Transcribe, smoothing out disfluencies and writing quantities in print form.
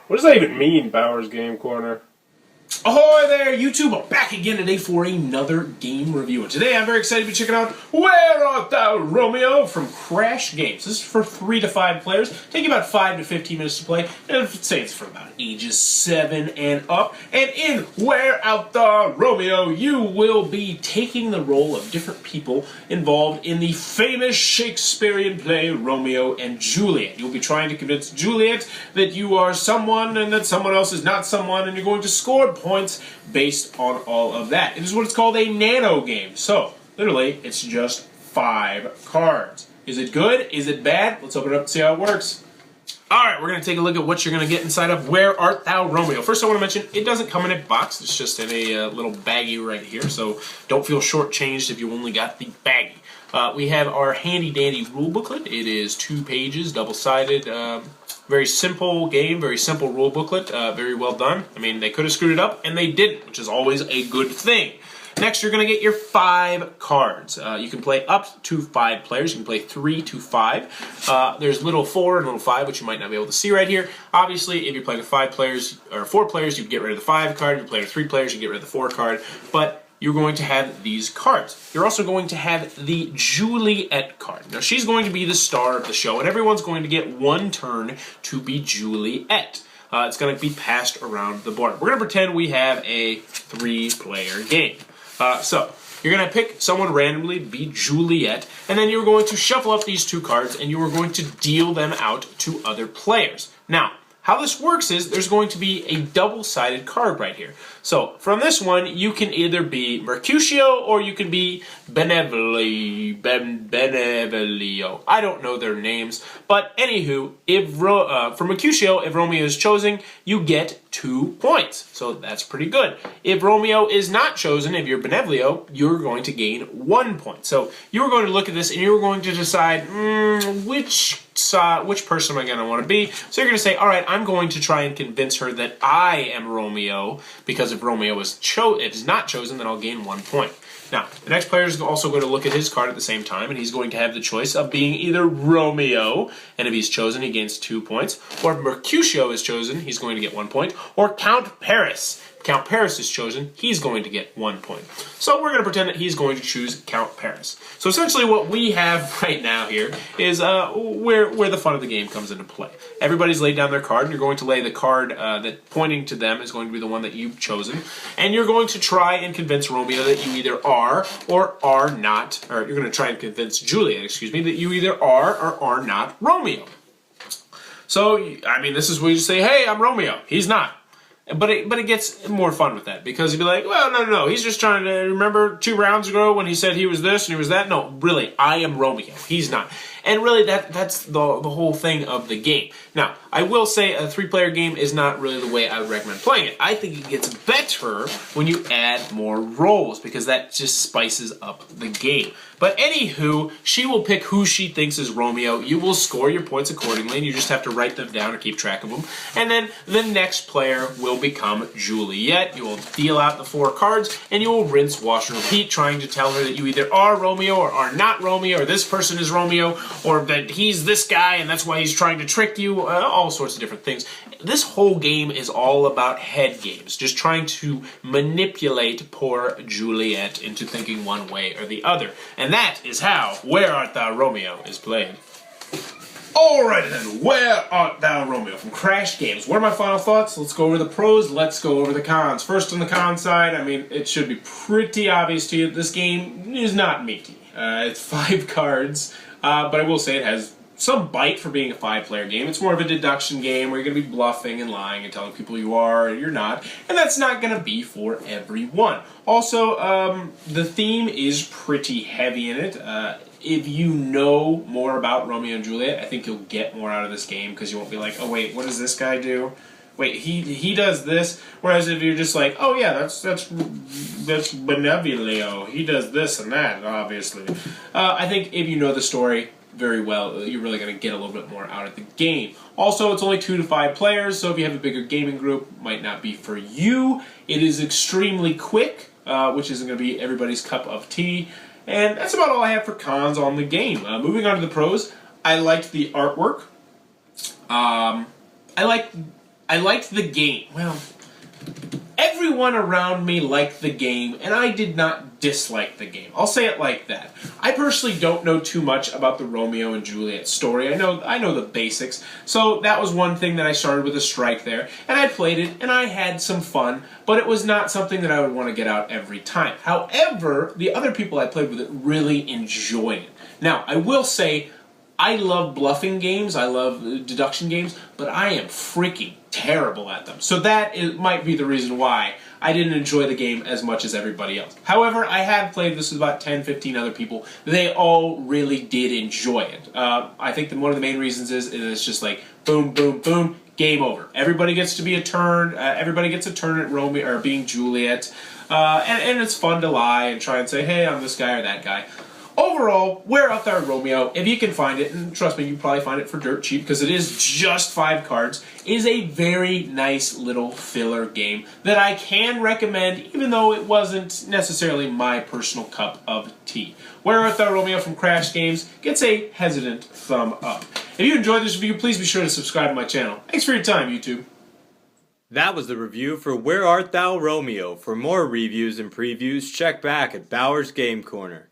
What does that even mean, Bowers Game Corner? Ahoy there, YouTube! I'm back again today for another game review. And today I'm very excited to be checking out Where Art Thou Romeo from Crash Games. This is for 3 to 5 players. Take about 5 to 15 minutes to play. And say it's for about ages 7 and up. And in Where Art Thou Romeo, you will be taking the role of different people involved in the famous Shakespearean play Romeo and Juliet. You'll be trying to convince Juliet that you are someone and that someone else is not someone, and you're going to score points based on all of that. It is what it's called a nano game. So, literally, it's just 5 cards. Is it good? Is it bad? Let's open it up and see how it works. Alright, we're going to take a look at what you're going to get inside of Where Art Thou Romeo. First, I want to mention, it doesn't come in a box. It's just in a little baggie right here, so don't feel shortchanged if you only got the baggie. We have our handy-dandy rule booklet. It is 2 pages, double-sided. Very simple game, very simple rule booklet, very well done. I mean, they could have screwed it up, and they didn't, which is always a good thing. Next, you're going to get your 5 cards. You can play up to 5 players. You can play 3 to 5. There's little 4 and little 5, which you might not be able to see right here. Obviously, if you're playing with 5 players, or 4 players, you can get rid of the 5 card. If you're playing with 3 players, you can get rid of the 4 card. But you're going to have these cards. You're also going to have the Juliet card. Now, she's going to be the star of the show, and everyone's going to get 1 turn to be Juliet. It's going to be passed around the board. We're going to pretend we have a 3-player game. So, you're going to pick someone randomly to be Juliet, and then you're going to shuffle up these 2 cards, and you are going to deal them out to other players. Now, how this works is there's going to be a double-sided card right here. So from this one, you can either be Mercutio or you can be Benevolio. I don't know their names, but anywho, for Mercutio, if Romeo is chosen, you get 2 points. So that's pretty good. If Romeo is not chosen, if you're Benevolio, you're going to gain 1 point. So you're going to look at this and you're going to decide which person am I going to want to be. So you're going to say, all right, I'm going to try and convince her that I am Romeo, because if Romeo is not chosen, then I'll gain 1 point. Now, the next player is also going to look at his card at the same time, and he's going to have the choice of being either Romeo, and if he's chosen, he gains 2 points, or if Mercutio is chosen, he's going to get 1 point, or Count Paris. Count Paris is chosen, he's going to get 1 point. So we're going to pretend that he's going to choose Count Paris. So essentially what we have right now here is where the fun of the game comes into play. Everybody's laid down their card, and you're going to lay the card that pointing to them is going to be the one that you've chosen, and you're going to try and convince Romeo that you either are or are not, or you're going to try and convince Juliet, excuse me, that you either are or are not Romeo. So, I mean, this is where you say, hey, I'm Romeo. He's not. But it gets more fun with that, because you'd be like, well, no, he's just trying to remember 2 rounds ago when he said he was this and he was that. No, really, I am Romeo. He's not. And really, that's the whole thing of the game. Now, I will say a 3-player game is not really the way I would recommend playing it. I think it gets better when you add more roles, because that just spices up the game. But anywho, she will pick who she thinks is Romeo. You will score your points accordingly, and you just have to write them down or keep track of them. And then the next player will become Juliet. You will deal out the 4 cards, and you will rinse, wash, and repeat, trying to tell her that you either are Romeo or are not Romeo, or this person is Romeo, or that he's this guy and that's why he's trying to trick you, all sorts of different things. This whole game is all about head games, just trying to manipulate poor Juliet into thinking one way or the other. And that is how Where Art Thou Romeo is played. Alright then, Where Art Thou Romeo from Crash Games. What are my final thoughts? Let's go over the pros, let's go over the cons. First, on the con side, I mean, it should be pretty obvious to you that this game is not meaty. It's 5 cards, but I will say it has some bite for being a 5-player game. It's more of a deduction game where you're going to be bluffing and lying and telling people you are or you're not, and that's not going to be for everyone. Also, the theme is pretty heavy in it. If you know more about Romeo and Juliet, I think you'll get more out of this game, because you won't be like, oh wait, what does this guy do? Wait, he does this. Whereas if you're just like, oh yeah, that's Benevolio. He does this and that, obviously. I think if you know the story very well, you're really going to get a little bit more out of the game. Also, it's only 2 to 5 players, so if you have a bigger gaming group, it might not be for you. It is extremely quick, which isn't going to be everybody's cup of tea. And that's about all I have for cons on the game. Moving on to the pros, I liked the artwork. I liked the game. Well, everyone around me liked the game, and I did not dislike the game. I'll say it like that. I personally don't know too much about the Romeo and Juliet story. I know the basics, so that was one thing that I started with a strike there, and I played it, and I had some fun, but it was not something that I would want to get out every time. However, the other people I played with it really enjoyed it. Now, I will say, I love bluffing games, I love deduction games, but I am freaking terrible at them. So that might be the reason why I didn't enjoy the game as much as everybody else. However, I have played this with about 10, 15 other people. They all really did enjoy it. I think that one of the main reasons is it's just like boom, boom, boom, game over. Everybody gets to be a turn. Everybody gets a turn at Romeo or being Juliet, and it's fun to lie and try and say, hey, I'm this guy or that guy. Overall, Where Art Thou Romeo, if you can find it, and trust me, you probably find it for dirt cheap because it is just 5 cards, is a very nice little filler game that I can recommend, even though it wasn't necessarily my personal cup of tea. Where Art Thou Romeo from Crash Games gets a hesitant thumb up. If you enjoyed this review, please be sure to subscribe to my channel. Thanks for your time, YouTube. That was the review for Where Art Thou Romeo. For more reviews and previews, check back at Bauer's Game Corner.